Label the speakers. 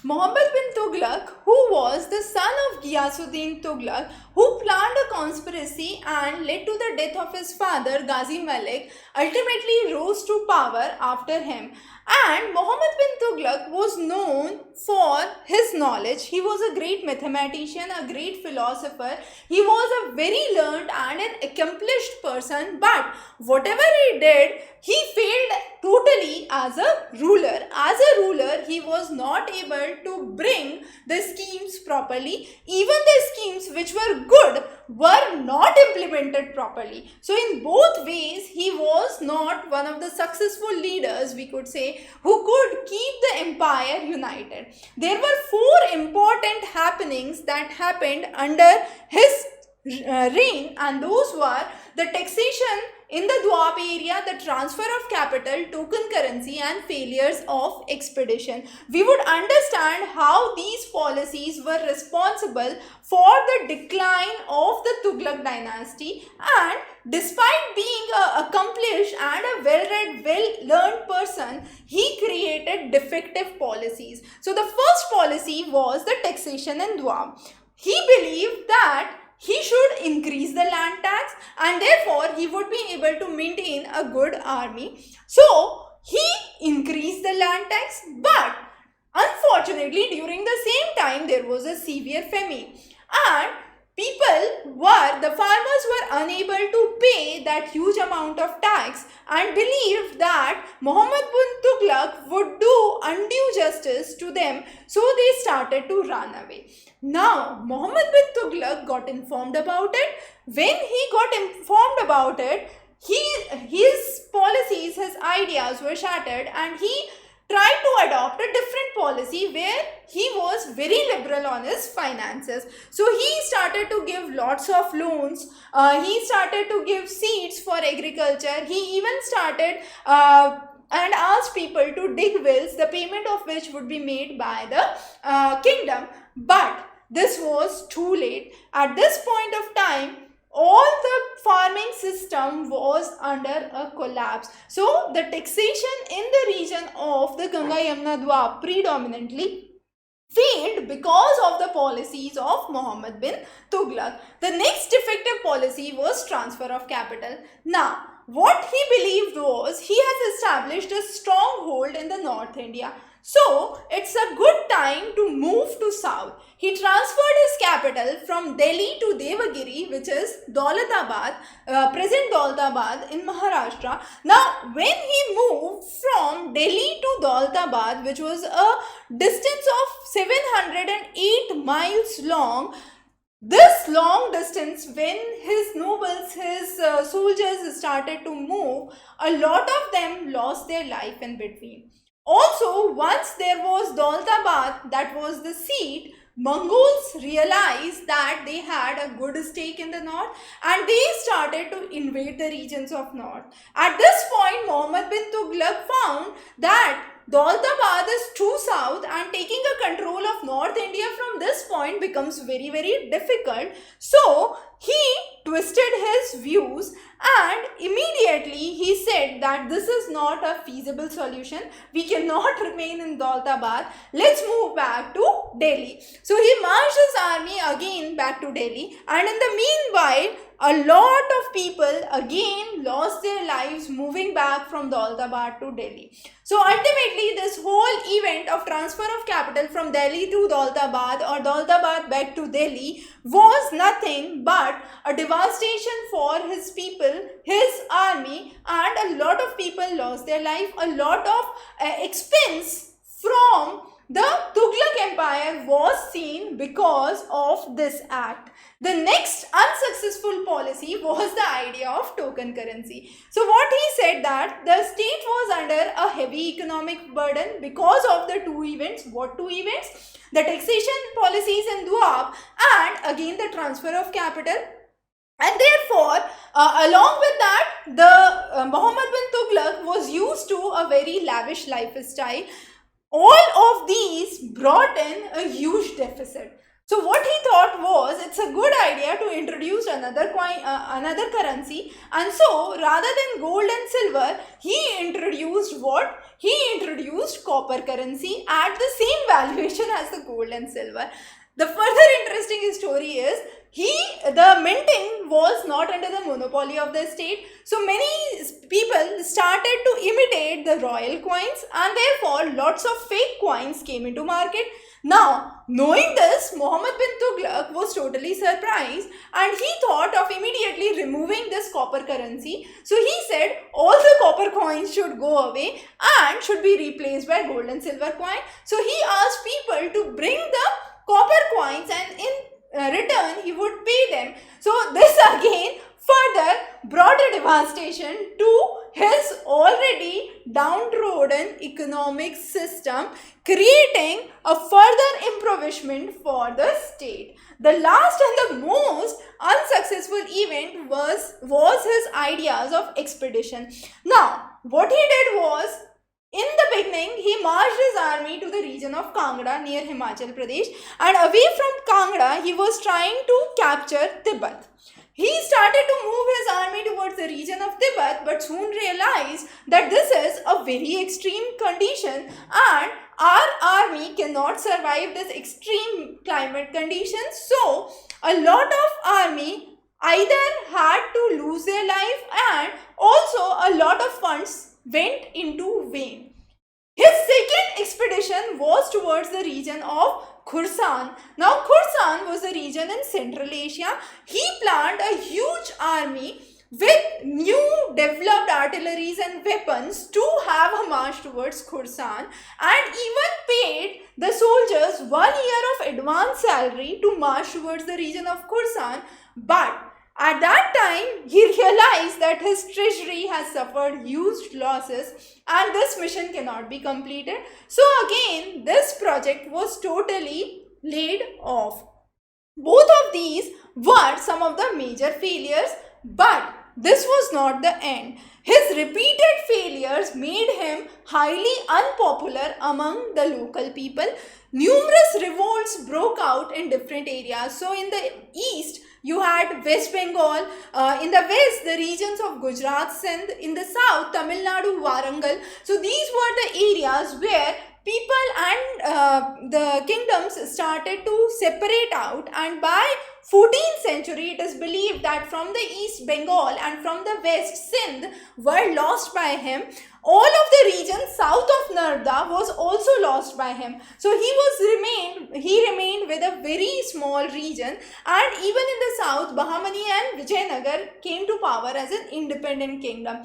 Speaker 1: Muhammad bin Tughlaq, who was the son of Ghiyasuddin Tughlaq, who planned a conspiracy and led to the death of his father Ghazi Malik, ultimately rose to power after him. And Muhammad bin Tughlaq was known for his knowledge. He was a great mathematician, a great philosopher. He was a very learned and an accomplished person, but whatever he did, he failed totally as a ruler. As a ruler, he was not able to bring the schemes properly. Even the schemes which were good were not implemented properly. So in both ways, he was not one of the successful leaders, we could say, who could keep the empire united. There were four important happenings that happened under his reign, and those were the taxation in the Doab area, the transfer of capital, token currency, and failures of expedition. We would understand how these policies were responsible for the decline of the Tughlaq dynasty, and despite being an accomplished and a well-read, well-learned person, he created defective policies. So the first policy was the taxation in Doab. He believed that he should increase the land tax, and therefore he would be able to maintain a good army. So he increased the land tax, but unfortunately during the same time there was a severe famine, and the farmers were unable to pay that huge amount of tax, and believed that Muhammad bin Tughlaq would do undue justice to them, so they started to run away. Now, Muhammad bin Tughlaq got informed about it. When he got informed about it, his policies, his ideas were shattered, and he tried to adopt a different policy where he was very liberal on his finances. So he started to give lots of loans. He started to give seeds for agriculture. He even started and asked people to dig wells, the payment of which would be made by the kingdom. But this was too late. At this point of time, all the farming system was under a collapse. So the taxation in the region of the Ganga Yamuna Doab predominantly failed because of the policies of Muhammad bin Tughlaq. The next defective policy was transfer of capital. Now, what he believed was he has established a stronghold in the North India. So, it's a good time to move to south. He transferred his capital from Delhi to Devagiri, which is Daulatabad, present Daulatabad in Maharashtra. Now, when he moved from Delhi to Daulatabad, which was a distance of 708 miles long, this long distance, when his nobles, his soldiers started to move, a lot of them lost their life in between. Also, once there was Daulatabad, that was the seat, Mongols realized that they had a good stake in the north, and they started to invade the regions of north. At this point, Muhammad bin Tughlaq found that Daulatabad is too south, and taking a control of North India from this point becomes very, very difficult. So he twisted his views, and immediately he said that this is not a feasible solution. We cannot remain in Daulatabad. Let's move back to Delhi. So he marched his army again back to Delhi, and in the meanwhile, a lot of people again lost their lives moving back from Daulatabad to Delhi. So ultimately, this whole event of transfer of capital from Delhi to Daulatabad or Daulatabad back to Delhi was nothing but a devastation for his people, his army, and a lot of people lost their life. A lot of expense from the Tughlaq Empire was seen because of this act. The next unsuccessful policy was the idea of token currency. So what he said that the state was under a heavy economic burden because of the two events. What two events? The taxation policies in Doab, and again the transfer of capital. And therefore, along with that, the Muhammad bin Tughlaq was used to a very lavish lifestyle. All of these brought in a huge deficit. So what he thought was it's a good idea to introduce another coin, another currency, and so rather than gold and silver, he introduced what? He introduced copper currency at the same valuation as the gold and silver. The further interesting story is the minting was not under the monopoly of the state, so many people started to imitate the royal coins, and therefore lots of fake coins came into market. Now, knowing this, Muhammad bin Tughlaq was totally surprised and he thought of immediately removing this copper currency. So he said all the copper coins should go away and should be replaced by gold and silver coin. So he asked people to bring the copper coins, and in return he would pay them. So this again further brought a devastation to his already downtrodden economic system, creating a further impoverishment for the state. The last and the most unsuccessful event was his ideas of expedition. Now, what he did was, in the beginning, he marched his army to the region of Kangra near Himachal Pradesh, and away from Kangra, he was trying to capture Tibet. He started to move his army towards the region of Tibet, but soon realized that this is a very extreme condition and our army cannot survive this extreme climate conditions. So, a lot of army either had to lose their life, and also a lot of funds went into vain. His second expedition was towards the region of Khorasan. Now, Khorasan was a region in Central Asia. He planned a huge army with new developed artilleries and weapons to have a march towards Khorasan, and even paid the soldiers 1 year of advance salary to march towards the region of Khorasan. But at that time, he realized that his treasury has suffered huge losses and this mission cannot be completed. So again, this project was totally laid off. Both of these were some of the major failures, but this was not the end. His repeated failures made him highly unpopular among the local people. Numerous revolts broke out in different areas. So in the east, you had West Bengal, in the west the regions of Gujarat, Sindh, in the south Tamil Nadu, Warangal. So these were the areas where people and the kingdoms started to separate out, and by 14th century it is believed that from the east Bengal and from the west Sindh were lost by him. All of the region south of Narmada was also lost by him. So he remained with a very small region, and even in the south Bahamani and Vijayanagar came to power as an independent kingdom.